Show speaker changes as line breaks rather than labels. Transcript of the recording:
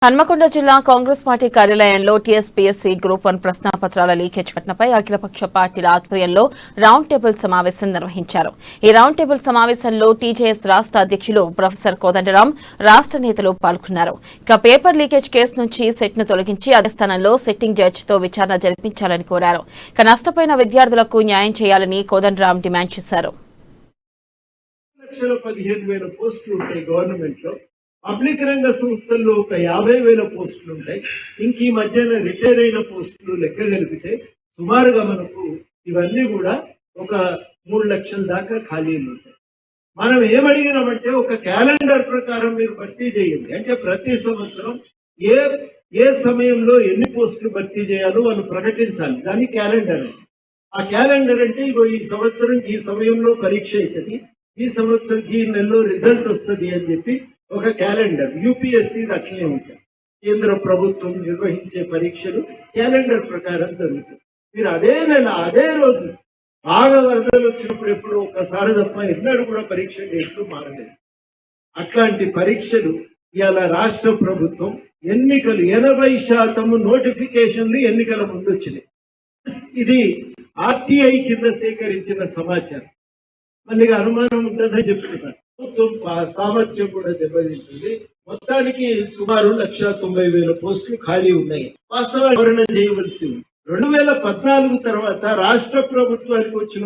హన్మకొండ జిల్లా కాంగ్రెస్ పార్టీ కార్యాలయంలో TSPSC group 1 ప్రశ్నాపత్రాల leakage ఘటనపై అఖిలపక్ష పార్టీల ఆధ్వర్యంలో రౌండ్ టేబుల్ సమావేశం నిర్వహించారు. ఈ రౌండ్ టేబుల్ సమావేశంలో టీజేఎస్ రాష్ట్ర అధ్యక్షులు ప్రొఫెసర్ కోదండరాం, రాష్ట్ర నేతలు పాల్గొన్నారు. ఇక పేపర్ లీకేజ్ కేసు నుంచి సెట్ను తొలగించి అదే స్థానంలో సిట్టింగ్ జడ్జితో విచారణ జరిపించాలని కోరారు. ఇక నష్టపోయిన విద్యార్థులకు న్యాయం చేయాలని కోదండరాం డిమాండ్ చేశారు.
పబ్లిక్ రంగ సంస్థల్లో ఒక 50,000 పోస్టులు ఉంటాయి. ఇంక ఈ మధ్యన రిటైర్ అయిన పోస్టులు లెక్క కలిపితే సుమారుగా మనకు ఇవన్నీ కూడా ఒక 3 లక్షల దాకా ఖాళీలు ఉంటాయి. మనం ఏమడిగినామంటే ఒక క్యాలెండర్ ప్రకారం మీరు భర్తీ చేయండి. అంటే ప్రతి సంవత్సరం ఏ సమయంలో ఎన్ని పోస్టులు భర్తీ చేయాలో వాళ్ళు ప్రకటించాలి. దాని క్యాలెండర్. ఆ క్యాలెండర్ అంటే ఇగో ఈ సంవత్సరం ఈ సమయంలో పరీక్ష అవుతుంది, ఈ సంవత్సరం ఈ నెలలో రిజల్ట్ వస్తుంది అని చెప్పి ఒక క్యాలెండర్. యూపీఎస్సీ అట్లనే ఉంటాయి. కేంద్ర ప్రభుత్వం నిర్వహించే పరీక్షలు క్యాలెండర్ ప్రకారం జరుగుతాయి. మీరు అదే నెల అదే రోజు బాగా వరదలు వచ్చినప్పుడు ఎప్పుడు ఒకసారి తప్ప ఎన్నడూ కూడా పరీక్ష డేట్లు మారలేదు. అట్లాంటి పరీక్షలు ఇవాళ రాష్ట్ర ప్రభుత్వం ఎన్నికలు 80% నోటిఫికేషన్లు ఎన్నికల ముందు వచ్చినాయి. ఇది ఆర్టీఐ కింద సేకరించిన సమాచారం. మళ్ళీ అనుమానం ఉంటుందని చెప్తున్నారు. ప్రభుత్వం సామర్థ్యం కూడా దెబ్బతింటుంది. మొత్తానికి సుమారు 1,90,000 పోస్టులు ఖాళీ ఉన్నాయి. వాస్తవాన్ని వివరణ చేయవలసి ఉంది. 2014 తర్వాత రాష్ట్ర ప్రభుత్వానికి వచ్చిన